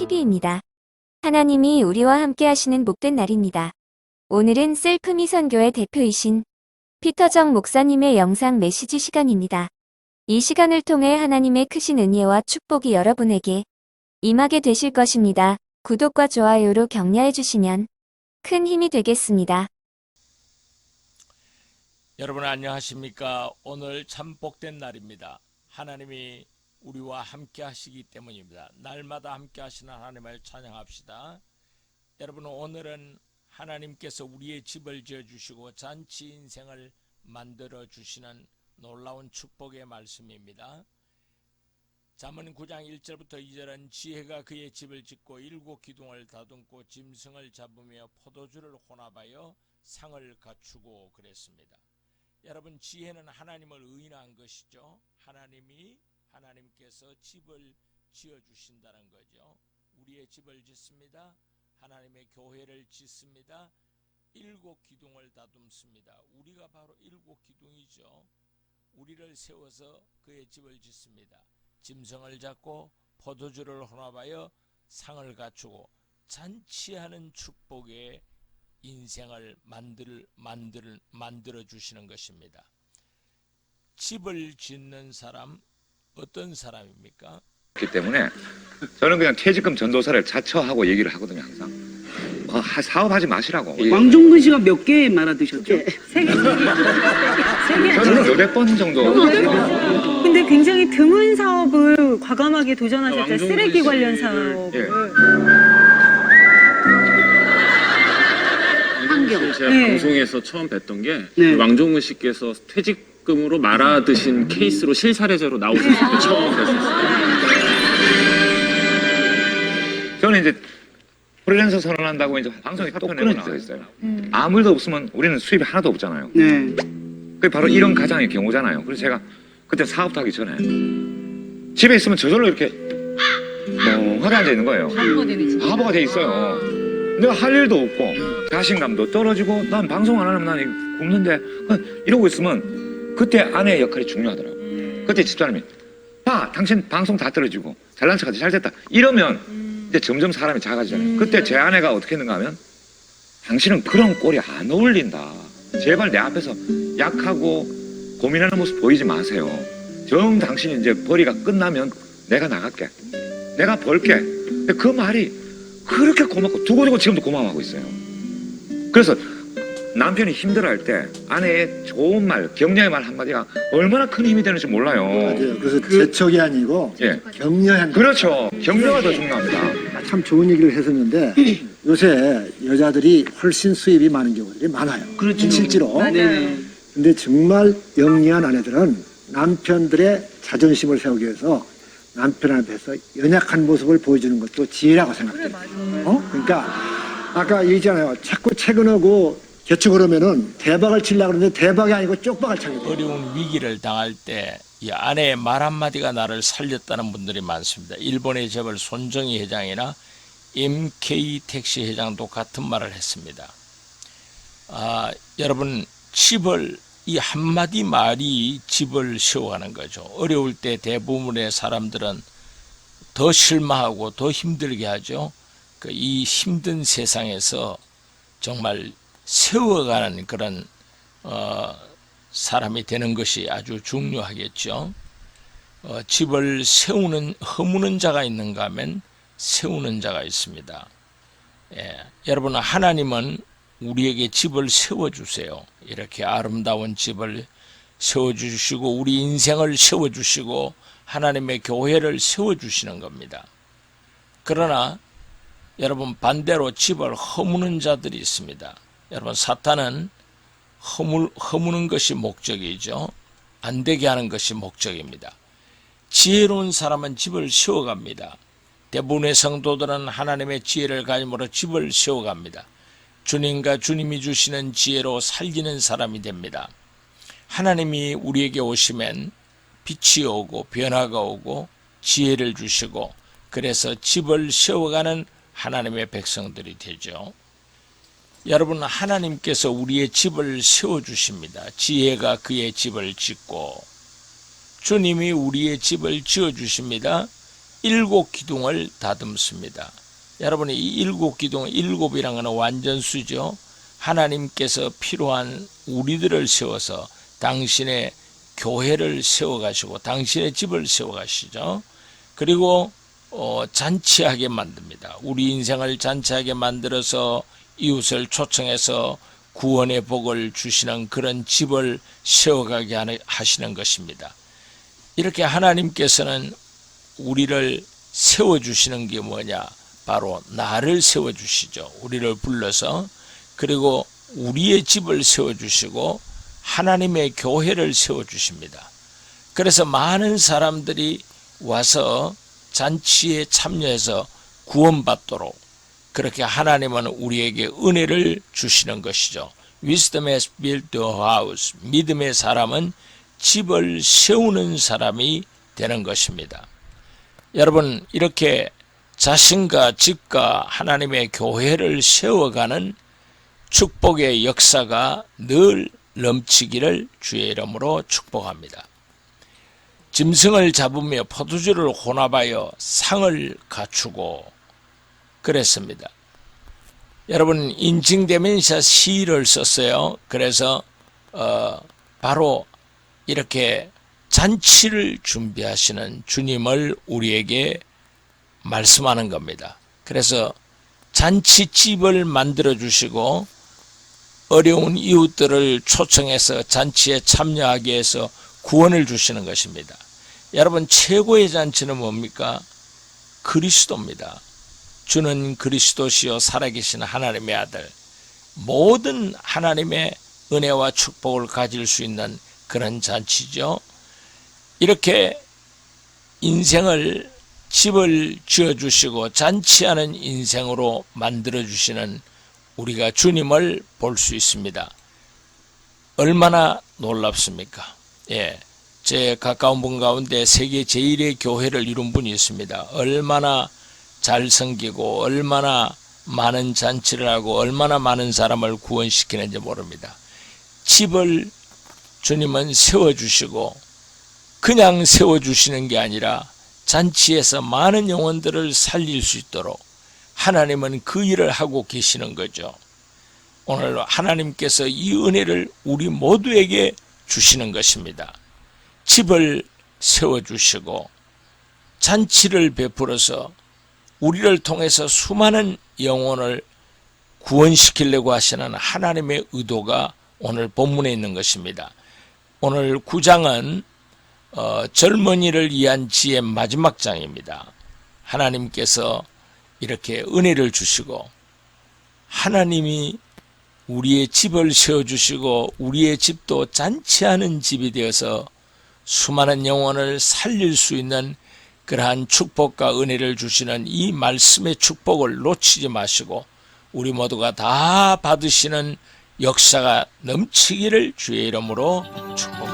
TV입니다. 하나님이 우리와 함께 하시는 복된 날입니다. 오늘은 셀프미선교회 대표이신 피터정 목사님의 영상 메시지 시간입니다. 이 시간을 통해 하나님의 크신 은혜와 축복이 여러분에게 임하게 되실 것입니다. 구독과 좋아요로 격려해 주시면 큰 힘이 되겠습니다. 여러분 안녕하십니까? 오늘 참 복된 날입니다. 하나님이 우리와 함께 하시기 때문입니다. 날마다 함께 하시는 하나님을 찬양합시다. 여러분 오늘은 하나님께서 우리의 집을 지어주시고 잔치 인생을 만들어 주시는 놀라운 축복의 말씀입니다. 잠언 9장 1절부터 2절은 지혜가 그의 집을 짓고 일곱 기둥을 다듬고 짐승을 잡으며 포도주를 혼합하여 상을 갖추고 그랬습니다. 여러분 지혜는 하나님을 의인한 것이죠. 하나님께서 집을 지어주신다는 거죠. 우리의 집을 짓습니다. 하나님의 교회를 짓습니다. 일곱 기둥을 다듬습니다. 우리가 바로 일곱 기둥이죠. 우리를 세워서 그의 집을 짓습니다. 짐승을 잡고 포도주를 혼합하여 상을 갖추고 잔치하는 축복의 인생을 만들어 주시는 것입니다. 집을 짓는 사람 어떤 사람입니까? 그렇기 때문에 저는 그냥 퇴직금 전도사를 자처하고 얘기를 하거든요. 항상 사업하지 마시라고. 왕종근 씨가 몇 개 말아드셨죠? 세 개. 저는 몇백 번 정도. 근데 굉장히 드문 사업을 과감하게 도전하셨죠. 쓰레기 관련 사업을. 예. 환경. 제가 네. 방송에서 처음 뵀던 게 네. 왕종근 씨께서 퇴직금으로 말아드신 케이스로 실사례자로 나오셨을 때 처음 뵀었어요. 저는 이제 프리랜서 선언한다고 이제 방송에 톡 끊어져 있어요. 아무 일도 없으면 우리는 수입이 하나도 없잖아요. 네. 그게 바로 이런 가장의 경우잖아요. 그래서 제가 그때 사업도 하기 전에 집에 있으면 저절로 이렇게 멍하게 앉아 있는 거예요. 바보가 돼 있어요. 내가 할 일도 없고 자신감도 떨어지고 난 방송 안 하면 난 굶는데 이러고 있으면 그때 아내의 역할이 중요하더라고요. 그때 집사람이 봐 당신 방송 다 떨어지고 잘난 척하지 잘됐다 이러면 이제 점점 사람이 작아지잖아요. 그때 제 아내가 어떻게 했는가 하면 당신은 그런 꼴이 안 어울린다. 제발 내 앞에서 약하고 고민하는 모습 보이지 마세요. 정 당신이 이제 벌이가 끝나면 내가 나갈게. 내가 벌게. 근데 그 말이 그렇게 고맙고 두고두고 지금도 고마워하고 있어요. 그래서 남편이 힘들어할 때 아내의 좋은 말, 격려의 말 한마디가 얼마나 큰 힘이 되는지 몰라요. 맞아요. 그래서 재촉이 아니고 예. 격려한. 그렇죠. 격려가 더 중요합니다. 참 좋은 얘기를 했었는데 요새 여자들이 훨씬 수입이 많은 경우들이 많아요. 그렇죠. 실제로. 네. 근데 정말 영리한 아내들은 남편들의 자존심을 세우기 위해서 남편 앞에서 연약한 모습을 보여주는 것도 지혜라고 생각해요. 그러니까 아까 얘기했잖아요. 자꾸 퇴근하고 개축을 하면은 대박을 치려고 그러는데 대박이 아니고 쪽박을 차게 돼요. 어려운 위기를 당할 때 이 아내의 말 한마디가 나를 살렸다는 분들이 많습니다. 일본의 재벌 손정희 회장이나 MK 택시 회장도 같은 말을 했습니다. 여러분 집을 이 한마디 말이 집을 세워가는 거죠. 어려울 때 대부분의 사람들은 더 실망하고 더 힘들게 하죠. 이 힘든 세상에서 정말 세워가는 그런 사람이 되는 것이 아주 중요하겠죠. 집을 허무는 자가 있는가 하면 세우는 자가 있습니다. 여러분 하나님은 우리에게 집을 세워주세요. 이렇게 아름다운 집을 세워주시고 우리 인생을 세워주시고 하나님의 교회를 세워주시는 겁니다. 그러나 여러분 반대로 집을 허무는 자들이 있습니다. 여러분 사탄은 허무는 것이 목적이죠. 안 되게 하는 것이 목적입니다. 지혜로운 사람은 집을 세워갑니다. 대부분의 성도들은 하나님의 지혜를 가짐으로 집을 세워갑니다. 주님과 주님이 주시는 지혜로 살기는 사람이 됩니다. 하나님이 우리에게 오시면 빛이 오고 변화가 오고 지혜를 주시고 그래서 집을 세워가는 하나님의 백성들이 되죠. 여러분 하나님께서 우리의 집을 세워주십니다. 지혜가 그의 집을 짓고 주님이 우리의 집을 지어주십니다. 일곱 기둥을 다듬습니다. 여러분이 이 일곱 기둥, 일곱이란 것은 완전수죠. 하나님께서 필요한 우리들을 세워서 당신의 교회를 세워가시고 당신의 집을 세워가시죠. 그리고 잔치하게 만듭니다. 우리 인생을 잔치하게 만들어서 이웃을 초청해서 구원의 복을 주시는 그런 집을 세워가게 하시는 것입니다. 이렇게 하나님께서는 우리를 세워주시는 게 뭐냐? 바로 나를 세워주시죠. 우리를 불러서. 그리고 우리의 집을 세워주시고 하나님의 교회를 세워주십니다. 그래서 많은 사람들이 와서 잔치에 참여해서 구원받도록 그렇게 하나님은 우리에게 은혜를 주시는 것이죠. Wisdom has built the house. 믿음의 사람은 집을 세우는 사람이 되는 것입니다. 여러분, 이렇게 자신과 집과 하나님의 교회를 세워가는 축복의 역사가 늘 넘치기를 주의 이름으로 축복합니다. 짐승을 잡으며 포도주를 혼합하여 상을 갖추고 그랬습니다. 여러분, 인칭대면사 시를 썼어요. 그래서 바로 이렇게 잔치를 준비하시는 주님을 우리에게 말씀하는 겁니다. 그래서 잔치집을 만들어 주시고 어려운 이웃들을 초청해서 잔치에 참여하게 해서 구원을 주시는 것입니다. 여러분, 최고의 잔치는 뭡니까? 그리스도입니다. 주는 그리스도시요 살아계신 하나님의 아들. 모든 하나님의 은혜와 축복을 가질 수 있는 그런 잔치죠. 이렇게 인생을 집을 지어주시고 잔치하는 인생으로 만들어주시는 우리가 주님을 볼 수 있습니다. 얼마나 놀랍습니까? 예, 제 가까운 분 가운데 세계 제1의 교회를 이룬 분이 있습니다. 얼마나 잘 섬기고 얼마나 많은 잔치를 하고 얼마나 많은 사람을 구원시키는지 모릅니다. 집을 주님은 세워주시고 그냥 세워주시는 게 아니라 잔치에서 많은 영혼들을 살릴 수 있도록 하나님은 그 일을 하고 계시는 거죠. 오늘 하나님께서 이 은혜를 우리 모두에게 주시는 것입니다. 집을 세워주시고 잔치를 베풀어서 우리를 통해서 수많은 영혼을 구원시키려고 하시는 하나님의 의도가 오늘 본문에 있는 것입니다. 오늘 9장은 젊은이를 위한 지혜 마지막 장입니다. 하나님께서 이렇게 은혜를 주시고 하나님이 우리의 집을 세워주시고 우리의 집도 잔치하는 집이 되어서 수많은 영혼을 살릴 수 있는 그러한 축복과 은혜를 주시는 이 말씀의 축복을 놓치지 마시고 우리 모두가 다 받으시는 역사가 넘치기를 주의 이름으로 축복합니다.